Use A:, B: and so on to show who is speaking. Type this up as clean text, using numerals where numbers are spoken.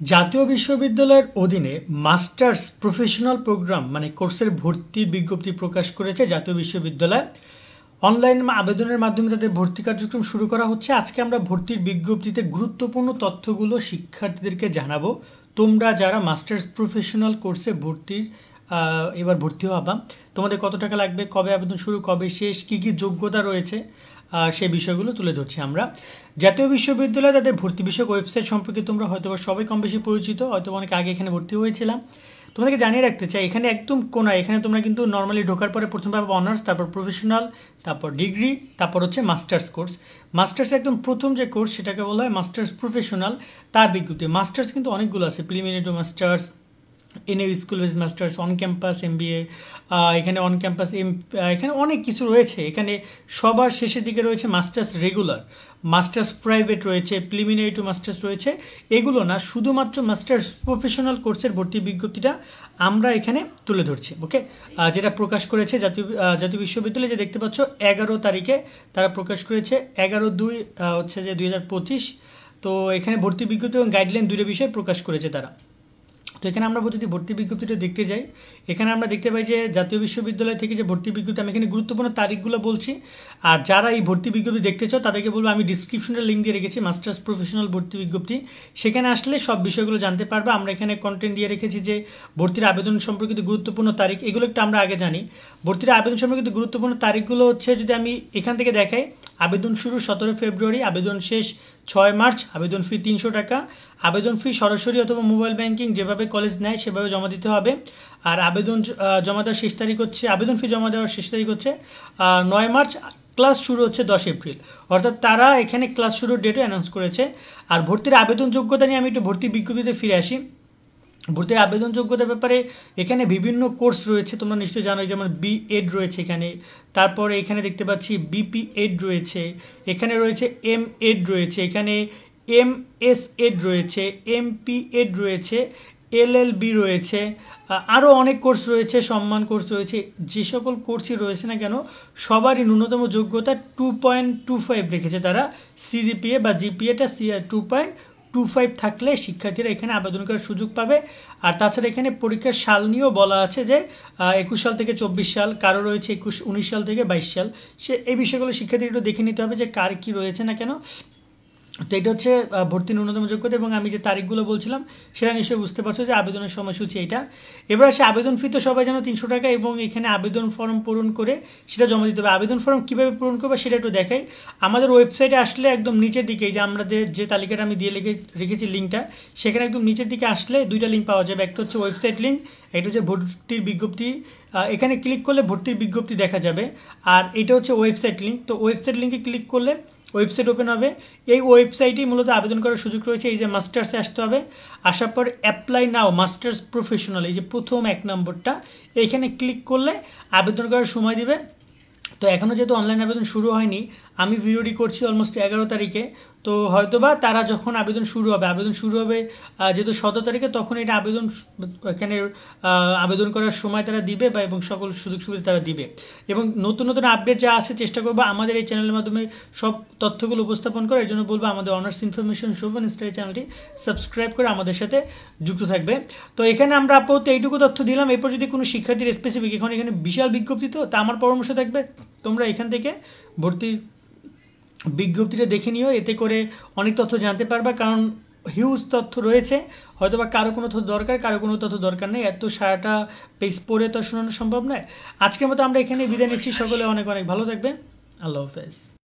A: জাতীয় বিশ্ববিদ্যালয়ের অধীনে মাস্টার্স প্রফেশনাল প্রোগ্রাম মানে কোর্সের ভর্তির বিজ্ঞপ্তি প্রকাশ করেছে জাতীয় বিশ্ববিদ্যালয়। অনলাইন আবেদনের মাধ্যমে তাদের ভর্তি কার্যক্রম শুরু করা হচ্ছে। আজকে আমরা ভর্তির বিজ্ঞপ্তিতে গুরুত্বপূর্ণ তথ্যগুলো শিক্ষার্থীদেরকে জানাবো। তোমরা যারা মাস্টার্স প্রফেশনাল কোর্সে এবার ভর্তি হবা, তোমাদের কত টাকা লাগবে, কবে আবেদন শুরু, কবে শেষ, কী কী যোগ্যতা রয়েছে, সেই বিষয়গুলো তুলে ধরছি আমরা। জাতীয় বিশ্ববিদ্যালয় তাদের ভর্তি বিষয়ক ওয়েবসাইট সম্পর্কে তোমরা হয়তো সবাই কম বেশি পরিচিত, হয়তো অনেক আগে এখানে ভর্তি হয়েছিলাম। তোমাদেরকে জানিয়ে রাখতে চাই, এখানে একদম কোনায় এখানে তোমরা কিন্তু নর্মালি ঢোকার পরে প্রথমে পাবে অনার্স, তারপর প্রফেশনাল, তারপর ডিগ্রি, তারপর হচ্ছে মাস্টার্স কোর্স। মাস্টার্স একদম প্রথম যে কোর্স সেটাকে বলা হয় মাস্টার্স প্রফেশনাল, তার বিজ্ঞপ্তি। মাস্টার্স কিন্তু অনেকগুলো আছে, preliminary masters, NU school base masters, on campus MBA, এখানে অন ক্যাম্পাস এখানে অনেক কিছু রয়েছে। এখানে সবার শেষের দিকে রয়েছে মাস্টার্স রেগুলার, মাস্টার্স প্রাইভেট রয়েছে, প্রিলিমিনারি টু মাস্টার্স রয়েছে। এগুলো না, শুধুমাত্র মাস্টার্স প্রফেশনাল কোর্সের ভর্তি বিজ্ঞপ্তিটা আমরা এখানে তুলে ধরছি। ওকে, যেটা প্রকাশ করেছে জাতীয় বিশ্ববিদ্যালয়, যে দেখতে পাচ্ছ 11 তারিখে তারা প্রকাশ করেছে, 11/2 হচ্ছে যে 2025। তো এখানে ভর্তি বিজ্ঞপ্তি এবং গাইডলাইন দুটো বিষয় প্রকাশ করেছে তারা। তো এখানে আমরা যদি ভর্তি বিজ্ঞপ্তিটা দেখতে যাই, এখানে আমরা দেখতে পাই যে জাতীয় বিশ্ববিদ্যালয় থেকে যে ভর্তি বিজ্ঞপ্তি, আমি এখানে গুরুত্বপূর্ণ তারিখগুলো বলছি। আর যারা এই ভর্তি বিজ্ঞপ্তি দেখতে চাও তাদেরকে বলবো, আমি ডিসক্রিপশনে লিঙ্ক দিয়ে রেখেছি মাস্টার্স প্রফেশনাল ভর্তি বিজ্ঞপ্তি, সেখানে আসলে সব বিষয়গুলো জানতে পারবে। আমরা এখানে কন্টেন্ট দিয়ে রেখেছি যে ভর্তির আবেদন সম্পর্কিত গুরুত্বপূর্ণ তারিখ, এগুলো একটু আমরা আগে জানি। ভর্তির আবেদন সম্পর্কিত গুরুত্বপূর্ণ তারিখগুলো হচ্ছে, যদি আমি এখান থেকে দেখাই, আবেদন শুরু 17 ফেব্রুয়ারি, আবেদন শেষ 6 মার্চ, আবেদন ফি 300 টাকা। আবেদন ফি সরাসরি অথবা মোবাইল ব্যাংকিং যেভাবে কলেজ নেয় সেভাবে জমা দিতে হবে। আর আবেদন জমা দেওয়ার শেষ তারিখ হচ্ছে, আবেদন ফি জমা দেওয়ার শেষ তারিখ হচ্ছে 9 মার্চ, ক্লাস শুরু হচ্ছে 10 এপ্রিল। অর্থাৎ তারা এখানে ক্লাস শুরুর ডেটও অ্যানাউন্স করেছে। আর ভর্তির আবেদন যোগ্যতা নিয়ে আমি একটু ভর্তি বিজ্ঞপ্তিতে ফিরে আসি। ভর্তির আবেদন যোগ্যতার ব্যাপারে এখানে বিভিন্ন কোর্স রয়েছে, তোমরা নিশ্চয়ই জানো, যেমন বিএড রয়েছে এখানে, তারপরে এখানে দেখতে পাচ্ছি বিপিএড রয়েছে, এখানে রয়েছে এমএড রয়েছে, এখানে এমএসএড রয়েছে, এমপিএড রয়েছে, এলএলবি রয়েছে, আরও অনেক কোর্স রয়েছে, সম্মান কোর্স রয়েছে। যে সকল কোর্সই রয়েছে না কেন, সবারই ন্যূনতম যোগ্যতা 2.25 রেখেছে তারা। সিজিপিএ বা জিপিএটা 2.25 থাকলে শিক্ষার্থীরা এখানে আবেদন করার সুযোগ পাবে। আর তাছাড়া এখানে পরীক্ষার সাল নিয়েও বলা আছে যে 21 সাল থেকে 24 সাল, কারো রয়েছে 19 সাল থেকে 22 সাল। এই বিষয়গুলো শিক্ষার্থীরা একটু দেখে নিতে হবে যে কার কী রয়েছে না কেন। তো এটা হচ্ছে ভর্তি ন্যূনতম যোগ্যতা। এবং আমি যে তারিখগুলো বলছিলাম সেটা নিশ্চয়ই বুঝতে পারছো যে আবেদনের সময়সূচি এইটা। এবার আসে আবেদন ফি, তো সবাই জানো 300 টাকা, এবং এখানে আবেদন ফর্ম পূরণ করে সেটা জমা দিতে হবে। আবেদন ফর্ম কীভাবে পূরণ করবে সেটা একটু দেখাই। আমাদের ওয়েবসাইটে আসলে একদম নিচের দিকে, যে আমাদের যে তালিকাটা আমি দিয়ে রেখেছি লিঙ্কটা, সেখানে একদম নিচের দিকে আসলে দুইটা লিঙ্ক পাওয়া যাবে। একটা হচ্ছে ওয়েবসাইট লিঙ্ক, এটা হচ্ছে ভর্তির বিজ্ঞপ্তি। এখানে ক্লিক করলে ভর্তির বিজ্ঞপ্তি দেখা যাবে। আর এটা হচ্ছে ওয়েবসাইট লিঙ্ক। তো ওয়েবসাইট লিঙ্কে ক্লিক করলে ওয়েবসাইট ওপেন হবে। এই ওয়েবসাইটেই মূলত আবেদন করার সুযোগ রয়েছে। এই যে মাস্টার্সে আসতে হবে, আসার পর অ্যাপ্লাই নাও মাস্টার্স প্রফেশনাল, এই যে প্রথম 1 নম্বরটা, এইখানে ক্লিক করলে আবেদন করার সময় দিবে। তো এখনও যেহেতু অনলাইন আবেদন শুরু হয়নি, আমি ভিডিওটি করছি অলমোস্ট 11 তারিখে, তো হয়তোবা তারা যখন আবেদন শুরু হবে যেহেতু 17 তারিখে, তখন এটা এখানে আবেদন করার সময় তারা দিবে, বা এবং সকল সুযোগ সুবিধা তারা দিবে। এবং নতুন নতুন আপডেট যা আছে চেষ্টা করবো আমাদের এই চ্যানেলের মাধ্যমে সব তথ্যগুলো উপস্থাপন করার। এর জন্য বলবো আমাদের অনার্স ইনফরমেশন শোভন ইনস্টা চ্যানেলটি সাবস্ক্রাইব করে আমাদের সাথে যুক্ত থাকবে। তো এখানে আমরা আপাতত এইটুকু তথ্য দিলাম। এরপর যদি কোনো শিক্ষার্থীর স্পেসিফিক, এখানে বিশাল বিজ্ঞপ্তি, তো তা আমার পরামর্শ থাকবে তোমরা এখান থেকে ভর্তি বিজ্ঞপ্তিটা দেখে নিও, এতে করে অনেক তথ্য জানতে পারবা। কারণ হিউজ তথ্য রয়েছে, হয়তো বা কারো কোনো তথ্য দরকার, কারো কোনো তথ্য দরকার নেই। এত সারাটা পেজ পড়ে তো শোনানো সম্ভব নয়। আজকের মতো আমরা এখানে বিদায় নিচ্ছি। সকলে অনেক অনেক ভালো থাকবে। আল্লাহ হাফেজ।